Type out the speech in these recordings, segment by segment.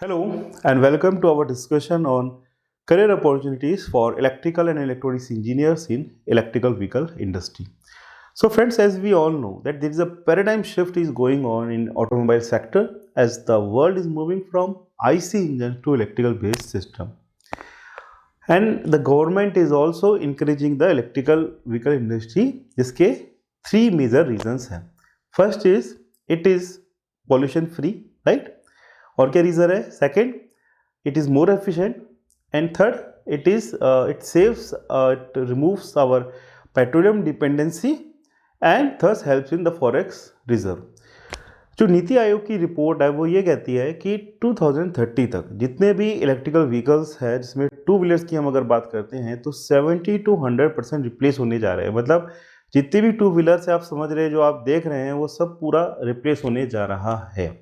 Hello and welcome to our discussion on career opportunities for electrical and electronics engineers in electrical vehicle industry. So friends, as we all know that there is a paradigm shift is going on in automobile sector as the world is moving from IC engine to electrical based system. And the government is also encouraging the electrical vehicle industry. जिसके three major reasons हैं. First is it is pollution free, right? और क्या reason है? Second, it is more efficient and third, it saves, it removes our petroleum dependency and thus helps in the forex reserve. जो नीति आयोग की report है वो ये कहती है कि 2030 तक जितने भी इलेक्ट्रिकल व्हीकल्स हैं, जिसमें टू व्हीलर्स की हम अगर बात करते हैं तो 70 to 100% रिप्लेस होने जा रहे हैं. मतलब जितने भी टू व्हीलर्स हैं आप समझ रहे हैं, जो आप देख रहे हैं वो सब पूरा रिप्लेस होने जा रहा है.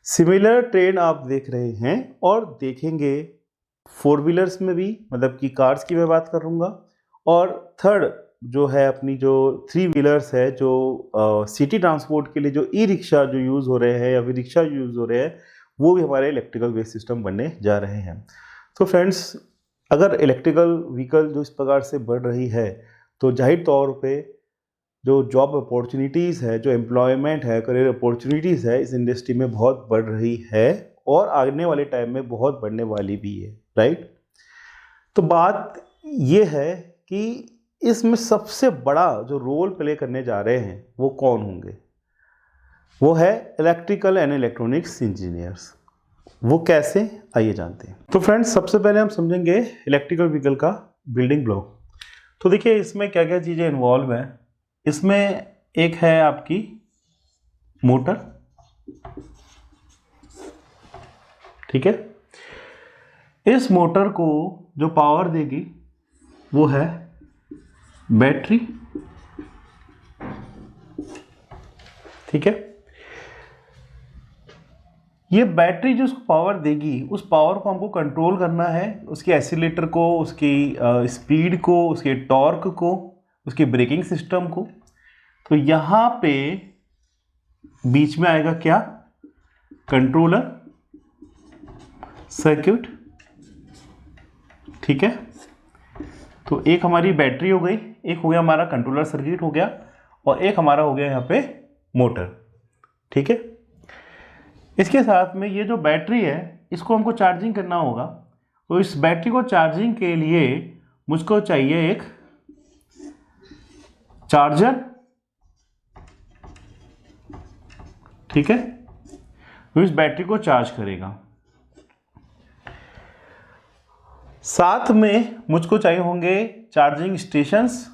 सिमिलर ट्रेंड आप देख रहे हैं और देखेंगे फोर व्हीलर्स में भी, मतलब कि कार्स की मैं बात करूँगा. और थर्ड जो है अपनी जो थ्री व्हीलर्स है, जो सिटी ट्रांसपोर्ट के लिए जो ई रिक्शा जो यूज़ हो रहे हैं या फिर रिक्शा यूज़ हो रहे हैं, वो भी हमारे इलेक्ट्रिकल बेस्ड सिस्टम बनने जा रहे हैं. तो फ्रेंड्स, अगर इलेक्ट्रिकल व्हीकल जो इस प्रकार से बढ़ रही है तो जाहिर तौर पे जो जॉब अपॉर्चुनिटीज़ है, जो एम्प्लॉयमेंट है, करियर अपॉर्चुनिटीज़ है, इस इंडस्ट्री में बहुत बढ़ रही है और आने वाले टाइम में बहुत बढ़ने वाली भी है, राइट. तो बात ये है कि इसमें सबसे बड़ा जो रोल प्ले करने जा रहे हैं वो कौन होंगे? वो है इलेक्ट्रिकल एंड इलेक्ट्रॉनिक्स इंजीनियर्स. वो कैसे, आइए जानते हैं. तो फ्रेंड्स, सबसे पहले हम समझेंगे इलेक्ट्रिकल व्हीकल का बिल्डिंग ब्लॉक. तो देखिए इसमें क्या क्या चीज़ें इन्वॉल्व हैं. इसमें एक है आपकी मोटर, ठीक है. इस मोटर को जो पावर देगी वो है बैटरी, ठीक है. ये बैटरी जो उसको पावर देगी, उस पावर को हमको कंट्रोल करना है, उसके एक्सीलरेटर को, उसकी स्पीड को, उसके टॉर्क को, उसके ब्रेकिंग सिस्टम को. तो यहाँ पे बीच में आएगा क्या? कंट्रोलर सर्किट, ठीक है. तो एक हमारी बैटरी हो गई, एक हो गया हमारा कंट्रोलर सर्किट हो गया, और एक हमारा हो गया यहाँ पे मोटर, ठीक है. इसके साथ में ये जो बैटरी है इसको हमको चार्जिंग करना होगा. तो इस बैटरी को चार्जिंग के लिए मुझको चाहिए एक चार्जर, ठीक है. तो इस बैटरी को चार्ज करेगा. साथ में मुझको चाहिए होंगे चार्जिंग स्टेशंस,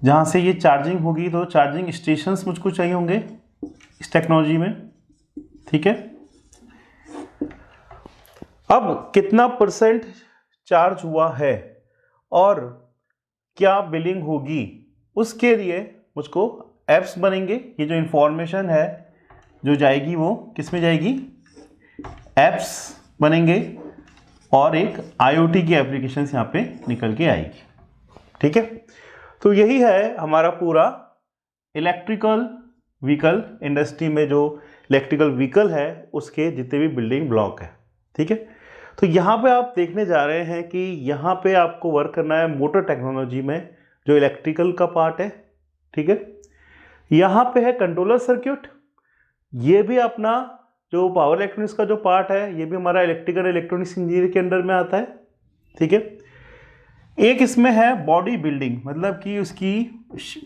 जहां से ये चार्जिंग होगी. तो चार्जिंग स्टेशंस मुझको चाहिए होंगे इस टेक्नोलॉजी में, ठीक है. अब कितना परसेंट चार्ज हुआ है और क्या बिलिंग होगी, उसके लिए मुझको ऐप्स बनेंगे. ये जो इंफॉर्मेशन है जो जाएगी वो किस में जाएगी? ऐप्स बनेंगे और एक IoT की एप्लीकेशन यहाँ पे निकल के आएगी, ठीक है. तो यही है हमारा पूरा इलेक्ट्रिकल व्हीकल इंडस्ट्री में जो इलेक्ट्रिकल व्हीकल है उसके जितने भी बिल्डिंग ब्लॉक है, ठीक है. तो यहाँ पे आप देखने जा रहे हैं कि यहाँ पे आपको वर्क करना है मोटर टेक्नोलॉजी में, जो इलेक्ट्रिकल का पार्ट है, ठीक है. यहाँ पे है कंट्रोलर सर्किट, ये भी अपना जो पावर इलेक्ट्रॉनिक्स का जो पार्ट है ये भी हमारा इलेक्ट्रिकल इलेक्ट्रॉनिक्स इंजीनियर के अंडर में आता है, ठीक है. एक इसमें है बॉडी बिल्डिंग, मतलब कि उसकी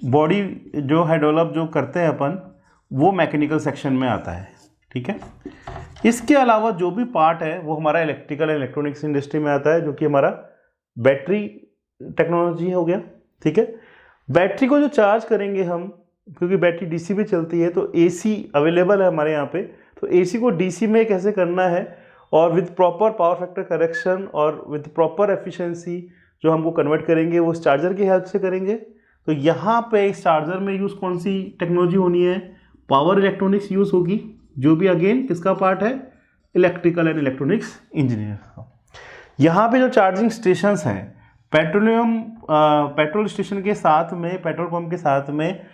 बॉडी जो है डेवलप जो करते हैं अपन, वो मैकेनिकल सेक्शन में आता है, ठीक है. इसके अलावा जो भी पार्ट है वो हमारा इलेक्ट्रिकल इलेक्ट्रॉनिक्स इंडस्ट्री में आता है, जो कि हमारा बैटरी टेक्नोलॉजी हो गया, ठीक है. बैटरी को जो चार्ज करेंगे हम, क्योंकि बैटरी डीसी पे चलती है तो एसी अवेलेबल है हमारे यहाँ पे, तो एसी को डीसी में कैसे करना है और with proper power factor correction और विद प्रॉपर एफिशिएंसी जो हमको कन्वर्ट करेंगे वो इस चार्जर की हेल्प से करेंगे. तो यहाँ पे इस चार्जर में यूज़ कौन सी टेक्नोलॉजी होनी है? पावर इलेक्ट्रॉनिक्स यूज़ होगी, जो भी अगेन किसका पार्ट है? इलेक्ट्रिकल एंड इलेक्ट्रॉनिक्स इंजीनियर का. यहाँ पे जो चार्जिंग स्टेशंस हैं, पेट्रोल स्टेशन के साथ में, पेट्रोल पंप के साथ में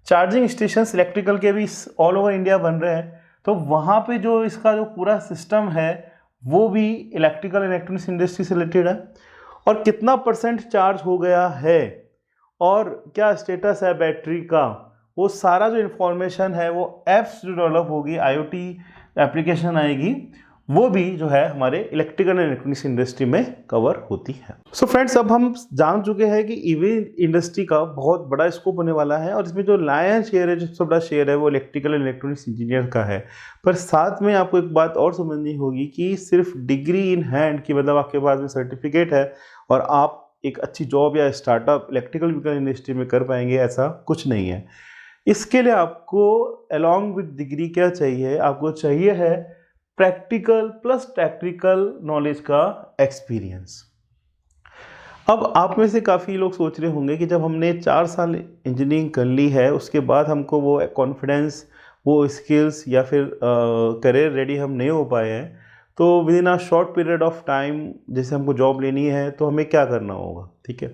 चार्जिंग स्टेशंस इलेक्ट्रिकल के भी ऑल ओवर इंडिया बन रहे हैं. तो वहाँ पे जो इसका जो पूरा सिस्टम है वो भी इलेक्ट्रिकल एंड इलेक्ट्रॉनिक्स इंडस्ट्री से रिलेटेड है। और कितना परसेंट चार्ज हो गया है और क्या स्टेटस है बैटरी का, वो सारा जो इन्फॉर्मेशन है वो ऐप्स जो डेवलप होगी, आईओटी एप्लीकेशन आएगी, वो भी जो है हमारे इलेक्ट्रिकल एंड इलेक्ट्रॉनिक्स इंडस्ट्री में कवर होती है। सो फ्रेंड्स, अब हम जान चुके हैं कि ईवी इंडस्ट्री का बहुत बड़ा स्कोप होने वाला है और इसमें जो लायन शेयर है, जो सबसे बड़ा शेयर है, वो इलेक्ट्रिकल एंड इलेक्ट्रॉनिक्स इंजीनियर का है। पर साथ में आपको एक बात और समझनी होगी कि सिर्फ डिग्री इन हैंड की, मतलब आपके पास में सर्टिफिकेट है और आप एक अच्छी जॉब या स्टार्टअप इलेक्ट्रिकल व्हीकल इंडस्ट्री में कर पाएंगे, ऐसा कुछ नहीं है। इसके लिए आपको अलॉन्ग विद डिग्री क्या चाहिए, आपको चाहिए है प्रैक्टिकल प्लस टेक्निकल नॉलेज का एक्सपीरियंस। अब आप में से काफ़ी लोग सोच रहे होंगे कि जब हमने 4 साल इंजीनियरिंग कर ली है, उसके बाद हमको वो कॉन्फिडेंस, वो स्किल्स या फिर करियर रेडी हम नहीं हो पाए हैं, तो with in a short period of time जैसे हमको जॉब लेनी है तो हमें क्या करना होगा, ठीक है।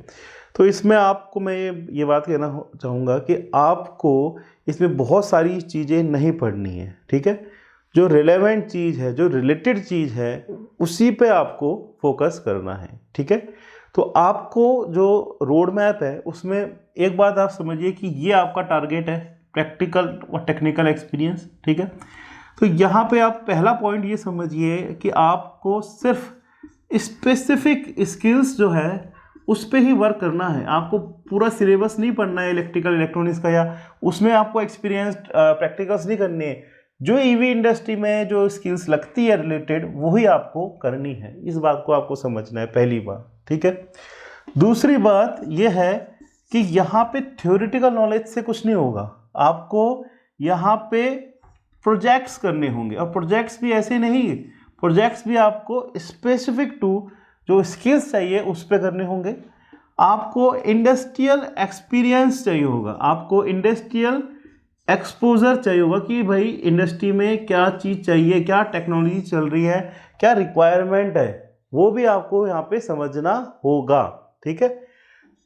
तो इसमें आपको मैं ये बात कहना चाहूँगा कि आपको इसमें बहुत सारी चीज़ें नहीं पढ़नी है, ठीक है। जो रिलेवेंट चीज़ है, जो रिलेटेड चीज़ है, उसी पे आपको फोकस करना है, ठीक है। तो आपको जो रोड मैप है उसमें एक बात आप समझिए कि ये आपका टारगेट है, प्रैक्टिकल और टेक्निकल एक्सपीरियंस, ठीक है। तो यहाँ पे आप पहला पॉइंट ये समझिए कि आपको सिर्फ स्पेसिफिक स्किल्स जो है उस पर ही वर्क करना है। आपको पूरा सिलेबस नहीं पढ़ना है इलेक्ट्रिकल इलेक्ट्रॉनिक्स का, या उसमें आपको एक्सपीरियंस प्रैक्टिकल्स नहीं करनी है। जो ईवी इंडस्ट्री में जो स्किल्स लगती है रिलेटेड, वही आपको करनी है। इस बात को आपको समझना है, पहली बात, ठीक है। दूसरी बात यह है कि यहाँ पे थ्योरेटिकल नॉलेज से कुछ नहीं होगा, आपको यहाँ पे प्रोजेक्ट्स करने होंगे, और प्रोजेक्ट्स भी ऐसे नहीं, प्रोजेक्ट्स भी आपको स्पेसिफिक टू जो स्किल्स चाहिए उस पर करने होंगे। आपको इंडस्ट्रियल एक्सपीरियंस चाहिए होगा, आपको इंडस्ट्रियल एक्सपोजर चाहिए होगा कि भाई इंडस्ट्री में क्या चीज़ चाहिए, क्या टेक्नोलॉजी चल रही है, क्या रिक्वायरमेंट है, वो भी आपको यहाँ पे समझना होगा, ठीक है।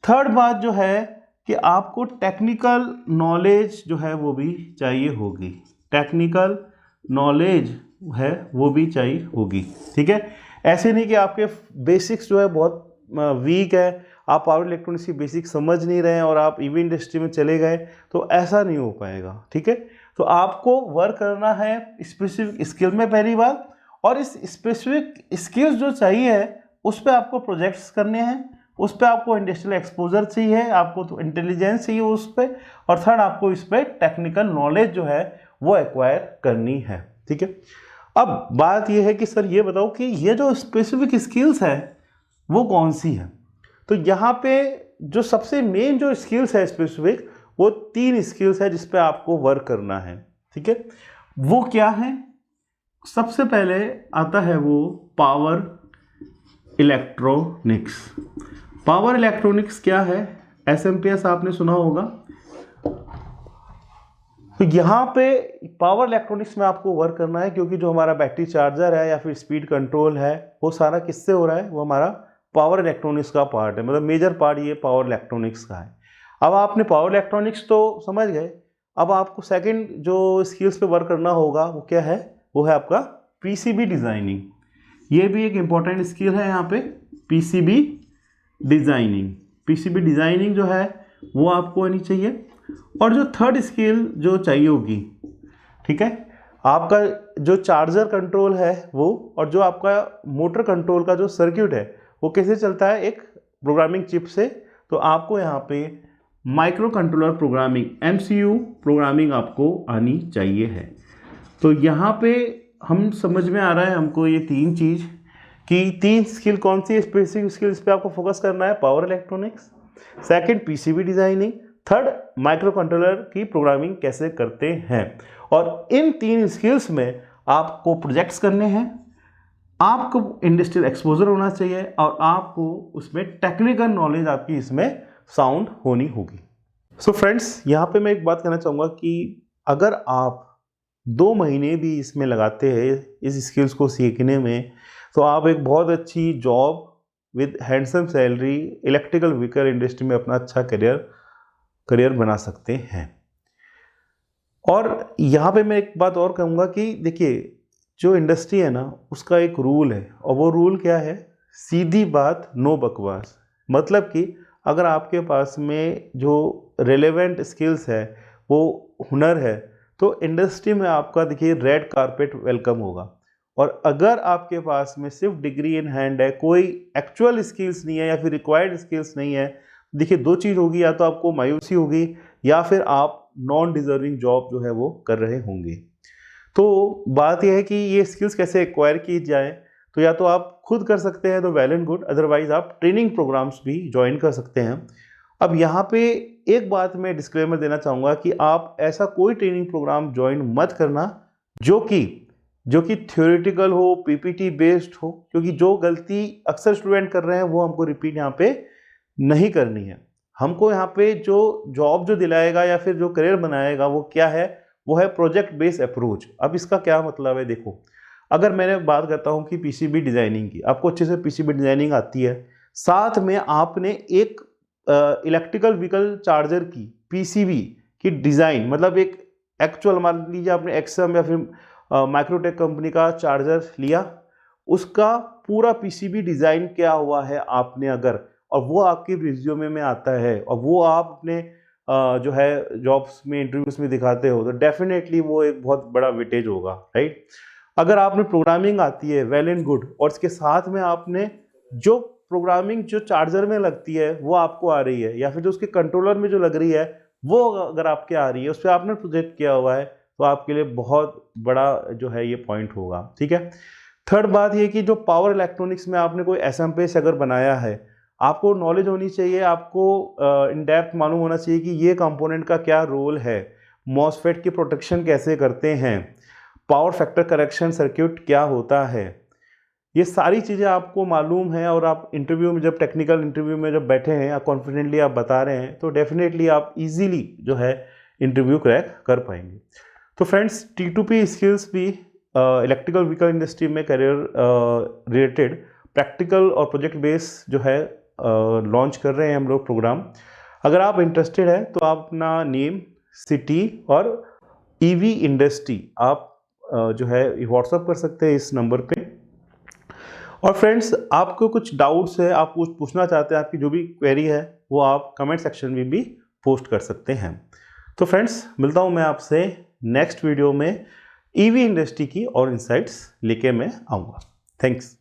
थर्ड बात जो है कि आपको टेक्निकल नॉलेज जो है वो भी चाहिए होगी, टेक्निकल नॉलेज है वो भी चाहिए होगी, ठीक है। ऐसे नहीं कि आपके बेसिक्स जो है बहुत वीक है, आप पावर इलेक्ट्रॉनिक्स की बेसिक समझ नहीं रहे हैं और आप ईवी इंडस्ट्री में चले गए, तो ऐसा नहीं हो पाएगा, ठीक है। तो आपको वर्क करना है स्पेसिफिक स्किल में, पहली बात, और इस स्पेसिफिक स्किल्स जो चाहिए है उस पर आपको प्रोजेक्ट्स करने हैं, उस पर आपको इंडस्ट्रियल एक्सपोजर चाहिए, आपको तो इंटेलिजेंस चाहिए उस पर, और थर्ड आपको इस पर टेक्निकल नॉलेज जो है वो एक्वायर करनी है, ठीक है। अब बात यह है कि सर ये बताओ कि ये जो स्पेसिफिक स्किल्स है वो कौन सी है। तो यहाँ पे जो सबसे मेन जो स्किल्स है स्पेसिफिक, वो 3 स्किल्स है जिस पे आपको वर्क करना है, ठीक है। वो क्या है? सबसे पहले आता है वो पावर इलेक्ट्रॉनिक्स। पावर इलेक्ट्रॉनिक्स क्या है? एसएमपीएस आपने सुना होगा। तो यहाँ पे पावर इलेक्ट्रॉनिक्स में आपको वर्क करना है, क्योंकि जो हमारा बैटरी चार्जर है या फिर स्पीड कंट्रोल है वो सारा किससे हो रहा है? वो हमारा पावर इलेक्ट्रॉनिक्स का पार्ट है, मतलब मेजर पार्ट ये पावर इलेक्ट्रॉनिक्स का है। अब आपने पावर इलेक्ट्रॉनिक्स तो समझ गए, अब आपको सेकंड जो स्किल्स पे वर्क करना होगा वो क्या है? वो है आपका पीसीबी डिज़ाइनिंग। ये भी एक इम्पॉर्टेंट स्किल है यहाँ पे, पीसीबी डिज़ाइनिंग। पीसीबी डिज़ाइनिंग जो है वो आपको आनी चाहिए। और जो थर्ड स्किल जो चाहिए होगी, ठीक है, आपका जो चार्जर कंट्रोल है वो, और जो आपका मोटर कंट्रोल का जो सर्किट है वो कैसे चलता है? एक प्रोग्रामिंग चिप से। तो आपको यहाँ पे micro controller programming, MCU programming आपको आनी चाहिए है। तो यहाँ पे हम समझ में आ रहा है हमको ये 3 चीज़ कि 3 स्किल कौन सी स्पेसिफिक स्किल्स पे आपको फोकस करना है? Power electronics, second PCB designing, third micro controller की प्रोग्रामिंग कैसे करते हैं। और इन 3 स्किल्स में आपको प्रोजेक्ट्स करने हैं, आपको इंडस्ट्रियल एक्सपोजर होना चाहिए, और आपको उसमें टेक्निकल नॉलेज आपकी इसमें साउंड होनी होगी। सो फ्रेंड्स, यहाँ पे मैं एक बात कहना चाहूँगा कि अगर आप 2 महीने भी इसमें लगाते हैं इस स्किल्स को सीखने में, तो आप एक बहुत अच्छी job with handsome salary electrical vehicle industry में अपना अच्छा करियर बना सकते हैं। और यहाँ पे मैं एक बात और कहूँगा कि देखिए, जो इंडस्ट्री है ना उसका एक रूल है, और वो रूल क्या है, सीधी बात, नो बकवास। मतलब कि अगर आपके पास में जो रेलेवेंट स्किल्स है, वो हुनर है, तो इंडस्ट्री में आपका देखिए रेड कारपेट वेलकम होगा। और अगर आपके पास में सिर्फ डिग्री इन हैंड है, कोई एक्चुअल स्किल्स नहीं है या फिर रिक्वायर्ड स्किल्स नहीं है, देखिए दो चीज़ होगी, या तो आपको मायूसी होगी या फिर आप नॉन डिजर्विंग जॉब जो है वो कर रहे होंगे। तो बात यह है कि ये स्किल्स कैसे एक्वायर की जाए, तो या तो आप खुद कर सकते हैं तो वेल एंड गुड, अदरवाइज आप ट्रेनिंग प्रोग्राम्स भी ज्वाइन कर सकते हैं। अब यहाँ पे एक बात मैं डिस्क्लेमर देना चाहूँगा कि आप ऐसा कोई ट्रेनिंग प्रोग्राम ज्वाइन मत करना जो कि थ्योरेटिकल हो, पीपीटी बेस्ड हो, क्योंकि जो गलती अक्सर स्टूडेंट कर रहे हैं वो हमको रिपीट यहाँ पे नहीं करनी है। हमको यहाँ पे जो जॉब जो दिलाएगा या फिर जो करियर बनाएगा वो क्या है, वो है प्रोजेक्ट बेस्ड अप्रोच। अब इसका क्या मतलब है, देखो, अगर मैंने बात करता हूँ कि पीसीबी डिज़ाइनिंग की, आपको अच्छे से पीसीबी डिज़ाइनिंग आती है, साथ में आपने एक इलेक्ट्रिकल व्हीकल चार्जर की पीसीबी की डिज़ाइन, मतलब एक एक्चुअल, मान लीजिए आपने एक्सम या फिर माइक्रोटेक कंपनी का चार्जर लिया, उसका पूरा पीसीबी डिज़ाइन क्या हुआ है आपने अगर, और वो आपके रिज्यूमे में आता है और वो आप अपने जो है जॉब्स में, इंटरव्यूज में दिखाते हो, तो डेफिनेटली वो एक बहुत बड़ा वेटेज होगा, राइट। अगर आपने प्रोग्रामिंग आती है, वेल एंड गुड, और इसके साथ में आपने जो प्रोग्रामिंग जो चार्जर में लगती है वो आपको आ रही है, या फिर जो उसके कंट्रोलर में जो लग रही है वो अगर आपके आ रही है, उस पर आपने प्रोजेक्ट किया हुआ है, तो आपके लिए बहुत बड़ा जो है ये पॉइंट होगा, ठीक है। थर्ड बात ये कि जो पावर इलेक्ट्रॉनिक्स में आपने कोई एसएमपीएस अगर बनाया है, आपको नॉलेज होनी चाहिए, आपको इन डेप्थ मालूम होना चाहिए कि ये कंपोनेंट का क्या रोल है, मॉसफेट की प्रोटेक्शन कैसे करते हैं, पावर फैक्टर करेक्शन सर्किट क्या होता है, ये सारी चीज़ें आपको मालूम है। और आप इंटरव्यू में, जब टेक्निकल इंटरव्यू में जब बैठे हैं, कॉन्फिडेंटली आप बता रहे हैं, तो डेफिनेटली आप इजीली जो है इंटरव्यू क्रैक कर पाएंगे। तो फ्रेंड्स, T2P स्किल्स भी इलेक्ट्रिकल व्हीकल इंडस्ट्री में करियर रिलेटेड प्रैक्टिकल और प्रोजेक्ट बेस जो है लॉन्च कर रहे हैं हम लोग प्रोग्राम। अगर आप इंटरेस्टेड हैं तो आप अपना नेम, सिटी और ईवी इंडस्ट्री आप जो है व्हाट्सअप कर सकते हैं इस नंबर पे। और फ्रेंड्स, आपको कुछ डाउट्स है, आप कुछ पूछना चाहते हैं, आपकी जो भी क्वेरी है वो आप कमेंट सेक्शन में भी पोस्ट कर सकते हैं। तो फ्रेंड्स, मिलता हूँ मैं आपसे नेक्स्ट वीडियो में ईवी इंडस्ट्री की और इनसाइट्स लेके मैं आऊँगा। थैंक्स।